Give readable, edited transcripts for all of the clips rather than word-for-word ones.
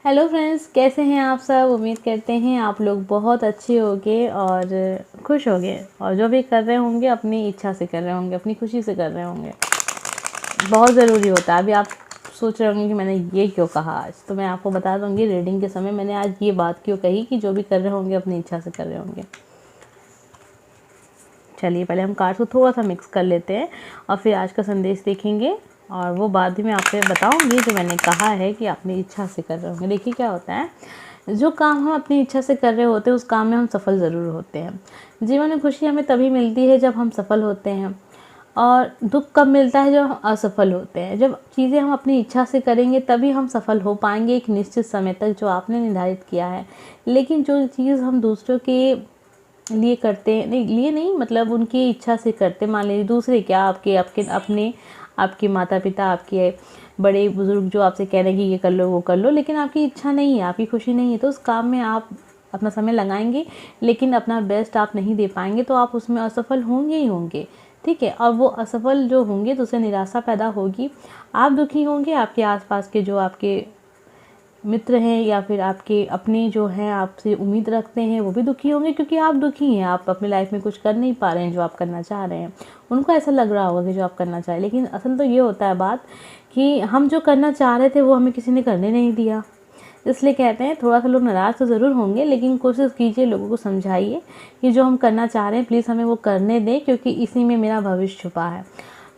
Hello friends, कैसे हैं आप सब। उम्मीद करते हैं आप लोग बहुत अच्छे होंगे और खुश होंगे और जो भी कर रहे होंगे अपनी इच्छा से कर रहे होंगे, अपनी खुशी से कर रहे होंगे। बहुत ज़रूरी होता है। अभी आप सोच रहे होंगे कि मैंने ये क्यों कहा आज, तो मैं आपको बता दूंगी रीडिंग के समय मैंने आज ये बात क्यों कही कि जो भी कर रहे होंगे अपनी इच्छा से कर रहे होंगे। चलिए पहले हम कार्ड्स को थोड़ा सा मिक्स कर लेते हैं और फिर आज का संदेश देखेंगे और वो बात भी मैं आपसे बताऊंगी जो मैंने कहा है कि अपनी इच्छा से कर रहे होंगे। देखिए क्या होता है, जो काम हम अपनी इच्छा से कर रहे होते हैं उस काम में हम सफल ज़रूर होते हैं। जीवन में खुशी हमें तभी मिलती है जब हम सफल होते हैं, और दुख कब मिलता है जब हम असफल होते हैं। जब चीज़ें हम अपनी इच्छा से करेंगे तभी हम सफल हो पाएंगे एक निश्चित समय तक जो आपने निर्धारित किया है। लेकिन जो चीज़ हम दूसरों के लिए करते हैं, नहीं लिए नहीं मतलब उनकी इच्छा से करते, मान लीजिए दूसरे क्या, आपके आपके अपने आपके माता पिता, आपके बड़े बुजुर्ग जो आपसे कह रहे हैं कि ये कर लो वो कर लो, लेकिन आपकी इच्छा नहीं है, आपकी खुशी नहीं है, तो उस काम में आप अपना समय लगाएंगे लेकिन अपना बेस्ट आप नहीं दे पाएंगे तो आप उसमें असफल होंगे ही होंगे। ठीक है, और वो असफल जो होंगे तो उससे निराशा पैदा होगी, आप दुखी होंगे, आपके आसपास के जो आपके मित्र हैं या फिर आपके अपने जो हैं आपसे उम्मीद रखते हैं वो भी दुखी होंगे, क्योंकि आप दुखी हैं, आप अपनी लाइफ में कुछ कर नहीं पा रहे हैं जो आप करना चाह रहे हैं। उनको ऐसा लग रहा होगा कि जो आप करना चाह रहे हैं, लेकिन असल तो ये होता है बात कि हम जो करना चाह रहे थे वो हमें किसी ने करने नहीं दिया। इसलिए कहते हैं थोड़ा सा लोग नाराज़ तो ज़रूर होंगे, लेकिन कोशिश कीजिए, लोगों को समझाइए कि जो हम करना चाह रहे हैं प्लीज़ हमें वो करने दें, क्योंकि इसी में मेरा भविष्य छुपा है।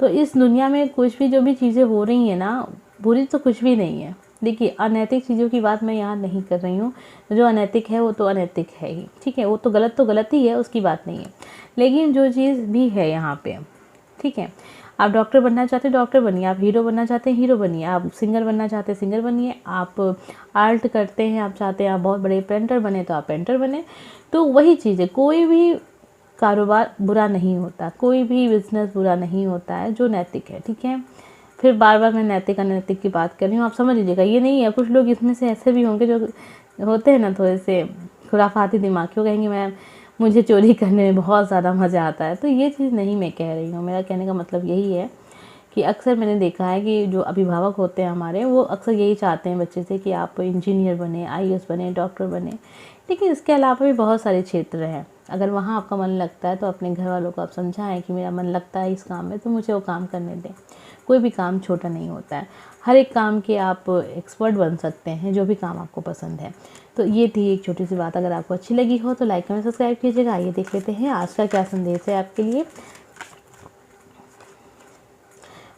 तो इस दुनिया में कुछ भी जो भी चीज़ें हो रही हैं ना, बुरी तो कुछ भी नहीं है। देखिए अनैतिक चीज़ों की बात मैं यहाँ नहीं कर रही हूँ, जो अनैतिक है वो तो अनैतिक है ही, ठीक है, वो तो गलत ही है, उसकी बात नहीं है। लेकिन जो चीज़ भी है यहाँ पे, ठीक है, आप डॉक्टर बनना चाहते हैं डॉक्टर बनिए, आप हीरो बनना चाहते हैं हीरो बनिए, आप सिंगर बनना चाहते हैं सिंगर बनिए, आप आर्ट करते हैं, आप चाहते हैं आप बहुत बड़े पेंटर बने तो आप पेंटर बने। तो वही चीज़ है, कोई भी कारोबार बुरा नहीं होता, कोई भी बिजनेस बुरा नहीं होता है जो नैतिक है। ठीक है, फिर बार बार मैं नैतिक अनैतिक की बात कर रही हूँ, आप समझ लीजिएगा, ये नहीं है। कुछ लोग इसमें से ऐसे भी होंगे जो होते हैं ना थोड़े से खुराफाती दिमाग, क्यों कहेंगे मुझे चोरी करने में बहुत ज़्यादा मज़ा आता है। तो ये चीज़ नहीं मैं कह रही हूँ, मेरा कहने का मतलब यही है कि अक्सर मैंने देखा है कि जो अभिभावक होते हैं हमारे, वो अक्सर यही चाहते हैं बच्चे से कि आप इंजीनियर बने, आईएएस बने, डॉक्टर बने। लेकिन इसके अलावा भी बहुत सारे क्षेत्र हैं, अगर वहाँ आपका मन लगता है तो अपने घर वालों को आप समझाएं कि मेरा मन लगता है इस काम में तो मुझे वो काम करने दें। कोई भी काम छोटा नहीं होता है, हर एक काम के आप एक्सपर्ट बन सकते हैं, जो भी काम आपको पसंद है। तो ये थी एक छोटी सी बात, अगर आपको अच्छी लगी हो तो लाइक कमेंट सब्सक्राइब कीजिएगा। आइए देख लेते हैं आज का क्या संदेश है आपके लिए।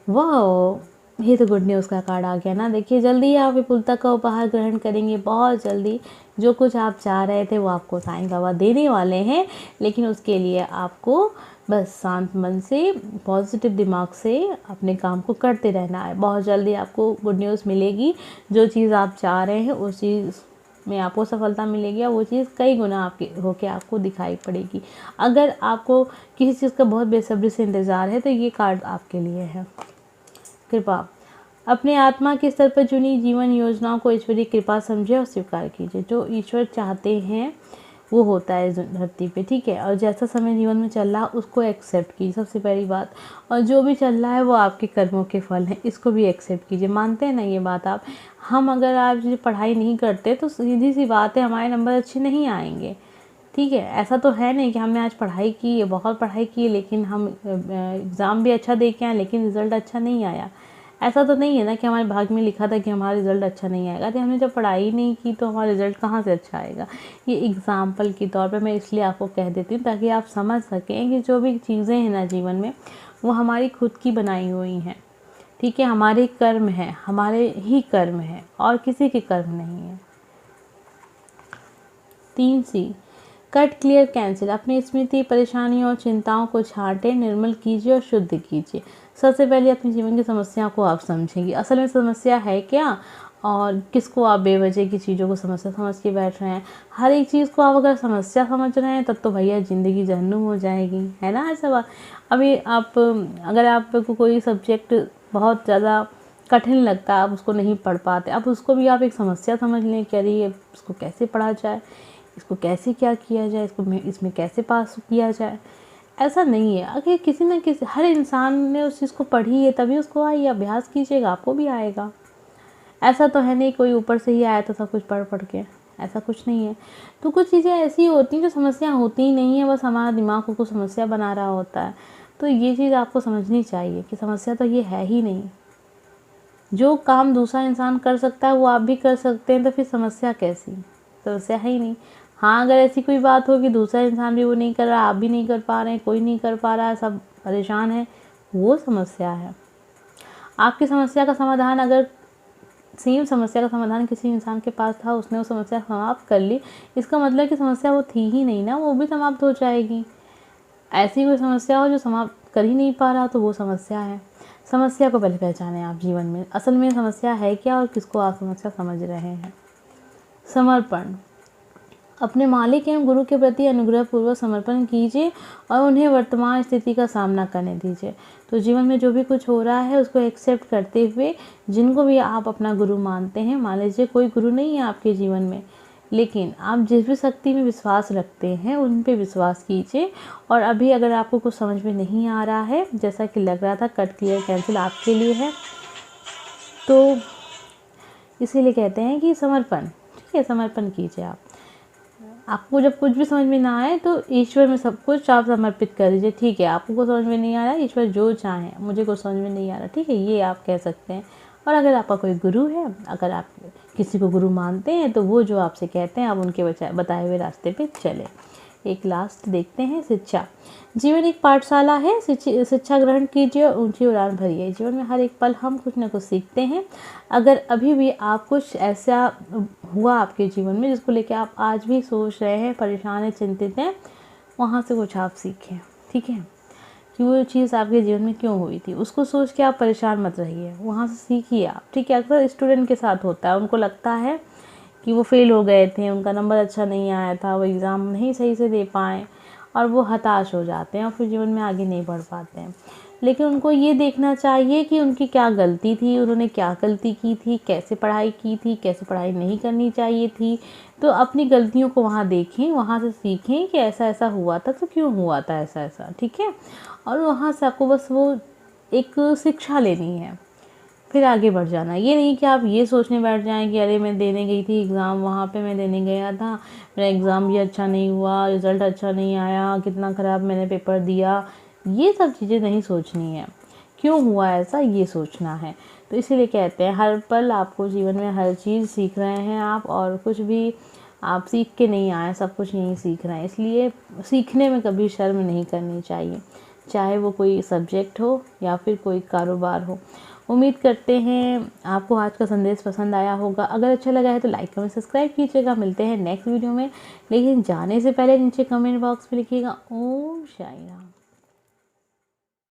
वाह, ये तो गुड न्यूज़ का कार्ड आ गया ना। देखिए जल्दी ही आप विपुलता का उपहार ग्रहण करेंगे, बहुत जल्दी। जो कुछ आप चाह रहे थे वो आपको साईं बाबा देने वाले हैं, लेकिन उसके लिए आपको बस शांत मन से, पॉजिटिव दिमाग से अपने काम को करते रहना है। बहुत जल्दी आपको गुड न्यूज़ मिलेगी, जो चीज़ आप चाह रहे हैं उस चीज़ में आपको सफलता मिलेगी और वो चीज़ कई गुना आपके होके आपको दिखाई पड़ेगी। अगर आपको किसी चीज़ का बहुत बेसब्री से इंतज़ार है तो ये कार्ड आपके लिए है। कृपा, अपने आत्मा के स्तर पर चुनी जीवन योजनाओं को ईश्वरीय कृपा समझे और स्वीकार कीजिए। जो ईश्वर चाहते हैं वो होता है इस धरती पे, ठीक है। और जैसा समय जीवन में चल रहा उसको एक्सेप्ट कीजिए, सबसे पहली बात। और जो भी चल रहा है वो आपके कर्मों के फल हैं, इसको भी एक्सेप्ट कीजिए। मानते हैं ना ये बात आप। हम अगर आज पढ़ाई नहीं करते तो सीधी सी बात है हमारे नंबर अच्छे नहीं आएंगे, ठीक है। ऐसा तो है नहीं कि हमने आज पढ़ाई की है, बहुत पढ़ाई की है, लेकिन हम एग्ज़ाम भी अच्छा दे के आए लेकिन रिज़ल्ट अच्छा नहीं आया। ऐसा तो नहीं है ना कि हमारे भाग्य में लिखा था कि हमारा रिज़ल्ट अच्छा नहीं आएगा। तो हमने जब पढ़ाई नहीं की तो हमारा रिज़ल्ट कहाँ से अच्छा आएगा। ये एग्ज़ाम्पल के तौर पे मैं इसलिए आपको कह देती हूँ ताकि आप समझ सकें कि जो भी चीज़ें हैं ना जीवन में वो हमारी खुद की बनाई हुई हैं, ठीक है। हमारे कर्म है, हमारे ही कर्म है और किसी के कर्म नहीं है। 3C, कट क्लियर कैंसिल, अपनी स्मृति, परेशानियों और चिंताओं को छांटे, निर्मल कीजिए और शुद्ध कीजिए। सबसे पहले अपने जीवन की समस्या को आप समझेंगे, असल में समस्या है क्या और किसको आप बेवजह की चीज़ों को समस्या समझ के बैठ रहे हैं। हर एक चीज़ को आप अगर समस्या समझ रहे हैं तब तो भैया ज़िंदगी जहन्नुम हो जाएगी, है ना ऐसा बात। अभी आप अगर आपको कोई सब्जेक्ट बहुत ज़्यादा कठिन लगता है, आप उसको नहीं पढ़ पाते, अब उसको भी आप एक समस्या समझ लें कि अरे ये इसको कैसे पढ़ा जाए, इसको कैसे क्या किया जाए, इसमें कैसे पास किया जाए। ऐसा नहीं है, अगर किसी न किसी हर इंसान ने उस चीज़ को पढ़ी है तभी उसको आई, अभ्यास कीजिएगा आपको भी आएगा। ऐसा तो है नहीं कोई ऊपर से ही आया था सब कुछ पढ़ पढ़ के, ऐसा कुछ नहीं है। तो कुछ चीज़ें ऐसी होती हैं जो समस्या होती ही नहीं है, बस हमारा दिमाग को समस्या बना रहा होता है। तो ये चीज़ आपको समझनी चाहिए कि समस्या तो ये है ही नहीं। जो काम दूसरा इंसान कर सकता है वो आप भी कर सकते हैं, तो फिर समस्या कैसी? समस्या है ही नहीं। हाँ, अगर ऐसी कोई बात हो कि दूसरा इंसान भी वो नहीं कर रहा, आप भी नहीं कर पा रहे हैं, कोई नहीं कर पा रहा है, सब परेशान है, वो समस्या है। आपकी समस्या का समाधान अगर सेम समस्या का समाधान किसी इंसान के पास था, उसने वो समस्या समाप्त कर ली, इसका मतलब कि समस्या वो थी ही नहीं ना, वो भी समाप्त हो जाएगी। ऐसी कोई समस्या हो जो समाप्त कर ही नहीं पा रहा, तो वो समस्या है। समस्या को पहले पहचानें आप जीवन में, असल में समस्या है क्या और किसको आप समस्या समझ रहे हैं। समर्पण, अपने मालिक एवं गुरु के प्रति अनुग्रहपूर्वक समर्पण कीजिए और उन्हें वर्तमान स्थिति का सामना करने दीजिए। तो जीवन में जो भी कुछ हो रहा है उसको एक्सेप्ट करते हुए, जिनको भी आप अपना गुरु मानते हैं, मान लीजिए कोई गुरु नहीं है आपके जीवन में, लेकिन आप जिस भी शक्ति में विश्वास रखते हैं उन पे विश्वास कीजिए। और अभी अगर आपको कुछ समझ में नहीं आ रहा है, जैसा कि लग रहा था कट क्लियर कैंसिल आपके लिए है, तो इसीलिए कहते हैं कि समर्पण, ठीक है, समर्पण कीजिए आप। आपको जब कुछ भी समझ में ना आए तो ईश्वर में सब कुछ आप समर्पित कर दीजिए। ठीक है, आपको कुछ समझ में नहीं आ रहा है, ईश्वर जो चाहे, मुझे कुछ समझ में नहीं आ रहा, ठीक है, ये आप कह सकते हैं। और अगर आपका कोई गुरु है, अगर आप किसी को गुरु मानते हैं, तो वो जो आपसे कहते हैं आप उनके बताए हुए रास्ते पे चले। एक लास्ट देखते हैं, शिक्षा। जीवन एक पाठशाला है, शिक्षा ग्रहण कीजिए और ऊंची उड़ान भरिए। जीवन में हर एक पल हम कुछ न कुछ सीखते हैं। अगर अभी भी आप कुछ ऐसा हुआ आपके जीवन में जिसको लेकर आप आज भी सोच रहे हैं, परेशान हैं, चिंतित हैं, वहाँ से कुछ आप सीखें, ठीक है, कि वो चीज़ आपके जीवन में क्यों हुई थी। उसको सोच के आप परेशान मत रहिए, वहाँ से सीखिए आप, ठीक है। अक्सर स्टूडेंट के साथ होता है, उनको लगता है कि वो फेल हो गए थे, उनका नंबर अच्छा नहीं आया था, वो एग्ज़ाम नहीं सही से दे पाए और वो हताश हो जाते हैं और फिर जीवन में आगे नहीं बढ़ पाते हैं। लेकिन उनको ये देखना चाहिए कि उनकी क्या गलती थी, उन्होंने क्या गलती की थी, कैसे पढ़ाई की थी, कैसे पढ़ाई नहीं करनी चाहिए थी। तो अपनी गलतियों को वहाँ देखें, वहाँ से सीखें कि ऐसा ऐसा हुआ था तो क्यों हुआ था ऐसा ऐसा, ठीक है। और वहाँ से आपको बस वो एक शिक्षा लेनी है, फिर आगे बढ़ जाना। ये नहीं कि आप ये सोचने बैठ जाएं कि अरे मैं देने गई थी एग्ज़ाम, वहाँ पे मैं देने गया था, मेरा एग्ज़ाम भी अच्छा नहीं हुआ, रिज़ल्ट अच्छा नहीं आया, कितना ख़राब मैंने पेपर दिया। ये सब चीज़ें नहीं सोचनी है, क्यों हुआ ऐसा ये सोचना है। तो इसीलिए कहते हैं हर पल आपको जीवन में हर चीज़ सीख रहे हैं आप, और कुछ भी आप सीख के नहीं आए, सब कुछ यहीं सीख रहे हैं। इसलिए सीखने में कभी शर्म नहीं करनी चाहिए, चाहे वो कोई सब्जेक्ट हो या फिर कोई कारोबार हो। उम्मीद करते हैं आपको आज का संदेश पसंद आया होगा। अगर अच्छा लगा है तो लाइक कमेंट सब्सक्राइब कीजिएगा। मिलते हैं नेक्स्ट वीडियो में, लेकिन जाने से पहले नीचे कमेंट बॉक्स में लिखिएगा ओम साई राम।